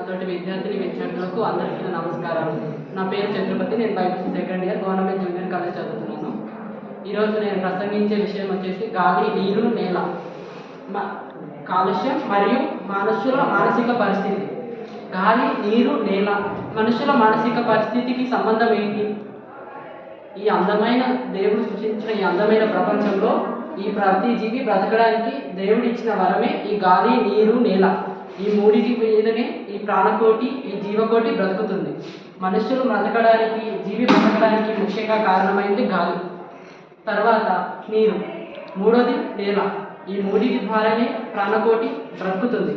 నాతోటి విద్యార్థులకు అందరికీ నమస్కారాలు. నా పేరు చంద్రపతి. నేను BiPC second year government junior college చదువుతున్నాను. ఈరోజు నేను ప్రసంగించే విషయం వచ్చేసి గాలి, నీరు, నేల, కాలుష్యం మరియు మనుషుల మానసిక పరిస్థితి. గాలి, నీరు, నేల, మనుషుల మానసిక పరిస్థితికి సంబంధం ఏంటి? ఈ అందమైన దేవుడు సృష్టించిన ఈ అందమైన ప్రపంచంలో ఈ ప్రతి జీవి బ్రతకడానికి దేవుడు ఇచ్చిన వరమే ఈ గాలి, నీరు, నేల. ఈ మూడిటి మీదనే ఈ ప్రాణకోటి, ఈ జీవకోటి బ్రతుకుతుంది. మనుషులు బ్రతకడానికి, జీవి బ్రతకడానికి ముఖ్యంగా కారణమైంది గాలి, తర్వాత నీరు, మూడోది నేల. ఈ మూడిటి ద్వారానే ప్రాణకోటి బ్రతుకుతుంది.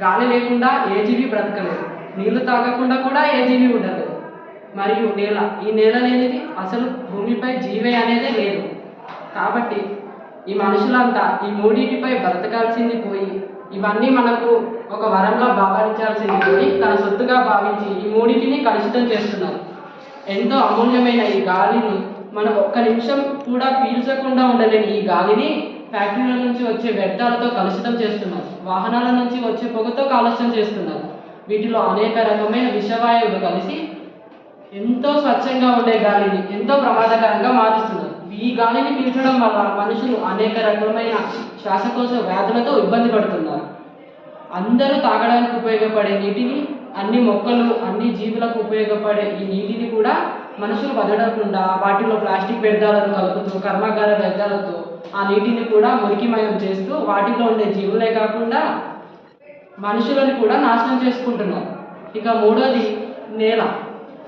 గాలి లేకుండా ఏ జీవి బ్రతకలేదు, నీళ్లు తాగకుండా కూడా ఏ జీవి ఉండలేదు. మరియు నేల, ఈ నేల లేనిది అసలు భూమిపై జీవే అనేదే లేదు. కాబట్టి ఈ మనుషులంతా ఈ మూడింటిపై బ్రతకాల్సింది పోయి, ఇవన్నీ మనకు ఒక వరంగా భావించాల్సింది పోయి తన సొత్తుగా భావించి ఈ మూడింటిని కలుషితం చేస్తున్నారు. ఎంతో అమూల్యమైన ఈ గాలిని మనం ఒక్క నిమిషం కూడా పీల్చకుండా ఉండలేని ఈ గాలిని ఫ్యాక్టరీల నుంచి వచ్చే వ్యర్థాలతో కలుషితం చేస్తున్నారు. వాహనాల నుంచి వచ్చే పొగతో కాలుష్యం చేస్తున్నారు. వీటిలో అనేక రకమైన విషవాయువులు కలిసి ఎంతో స్వచ్ఛంగా ఉండే గాలిని ఎంతో ప్రమాదకరంగా మారుస్తున్నారు. ఈ గాలిని పీల్చడం వల్ల మనుషులు అనేక రకమైన శ్వాసకోశ వ్యాధులతో ఇబ్బంది పడుతున్నారు. అందరూ తాగడానికి ఉపయోగపడే నీటిని, అన్ని మొక్కలు, అన్ని జీవులకు ఉపయోగపడే ఈ నీటిని కూడా మనుషులు వదలకుండా వాటిలో ప్లాస్టిక్ వ్యర్థాలను కలుపుతూ, కర్మాగార వ్యర్థాలతో ఆ నీటిని కూడా మురికిమయం చేస్తూ వాటిలో ఉండే జీవులే కాకుండా మనుషులను కూడా నాశనం చేసుకుంటున్నారు. ఇక మూడోది నేల.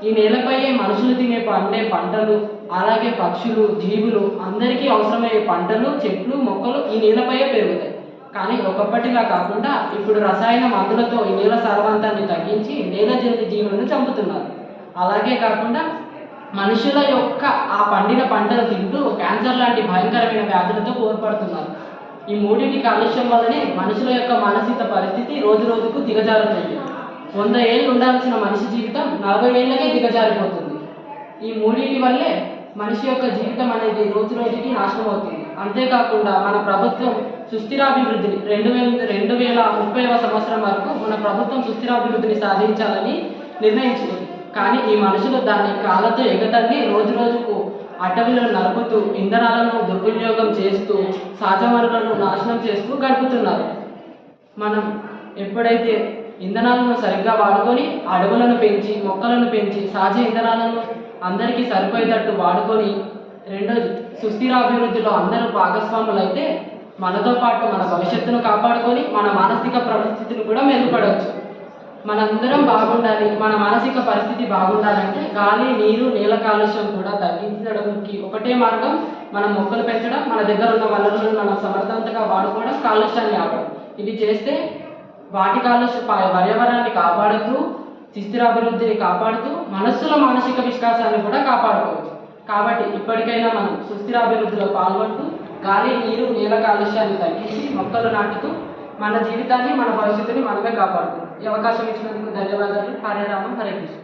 ఈ నేలపై మనుషులు పండే పంటలు, అలాగే పక్షులు, జీవులు అందరికీ అవసరమయ్యే పంటలు, చెట్లు, మొక్కలు ఈ నేలపైయే పెరుగుతాయి. కానీ ఒకప్పటిలా కాకుండా ఇప్పుడు రసాయన మందులతో ఈ నేల సారవంతాన్ని తగ్గించి నేల జీవులను చంపుతున్నారు. అలాగే కాకుండా మనుషుల యొక్క ఆ పండిన పంటలు తింటూ క్యాన్సర్ లాంటి భయంకరమైన వ్యాధులతో పోరాడుతున్నారు. ఈ మూడింటి కాలుష్యం వల్లనే మనుషుల యొక్క మానసిక పరిస్థితి రోజు రోజుకు దిగజారుతుంది. 100 ఏళ్ళు ఉండాల్సిన మనిషి జీవితం 40 ఏళ్ళకే దిగజారిపోతుంది. ఈ మూడింటి వల్లే మనిషి యొక్క జీవితం అనేది రోజు రోజుకి నాశనం అవుతుంది. అంతేకాకుండా మన ప్రభుత్వం సుస్థిరాభివృద్ధిని 2030వ సంవత్సరం వరకు మన ప్రభుత్వం సుస్థిరాభివృద్ధిని సాధించాలని నిర్ణయించింది. కానీ ఈ మనుషులు దాన్ని కాళ్ళతో ఎగతన్ని రోజు రోజుకు అటవీలను నరుకుతూ, ఇంధనాలను దుర్వినియోగం చేస్తూ, సహజ వనరులను నాశనం చేస్తూ గడుపుతున్నారు. మనం ఎప్పుడైతే ఇంధనాలను సరిగ్గా వాడుకొని అడవులను పెంచి, మొక్కలను పెంచి, సహజ ఇంధనాలను అందరికీ సరిపోయేటట్టు వాడుకొని, రెండోది సుస్థిరాభివృద్ధిలో అందరూ భాగస్వాములు అయితే మనతో పాటు మన భవిష్యత్తును కాపాడుకొని మన మానసిక పరిస్థితిని కూడా మెరుగుపడవచ్చు. మనందరం బాగుండాలి, మన మానసిక పరిస్థితి బాగుండాలంటే గాలి, నీరు, నేల కాలుష్యం కూడా తగ్గించడానికి ఒకటే మార్గం మనం మొక్కలు పెంచడం, మన దగ్గర ఉన్న వనరులను మనం సమర్థవంతంగా వాడుకోవడం, కాలుష్యాన్ని ఆపడం. ఇది చేస్తే వాటి కాలుష్య పర్యావరణాన్ని కాపాడుతూ, సుస్థిరాభివృద్ధిని కాపాడుతూ, మనస్సుల మానసిక వికాసాన్ని కూడా కాపాడుకోవచ్చు. కాబట్టి ఇప్పటికైనా మనం సుస్థిరాభివృద్ధిలో పాల్గొంటూ గాలి, నీరు, నేల కాలుష్యాన్ని తగ్గించి మొక్కలు నాటుతూ మన జీవితాన్ని, మన భవిష్యత్తుని మనమే కాపాడుకుంటాం. ఈ అవకాశం ఇచ్చినందుకు ధన్యవాదాలు. హరే రామ, హరే కృష్ణ.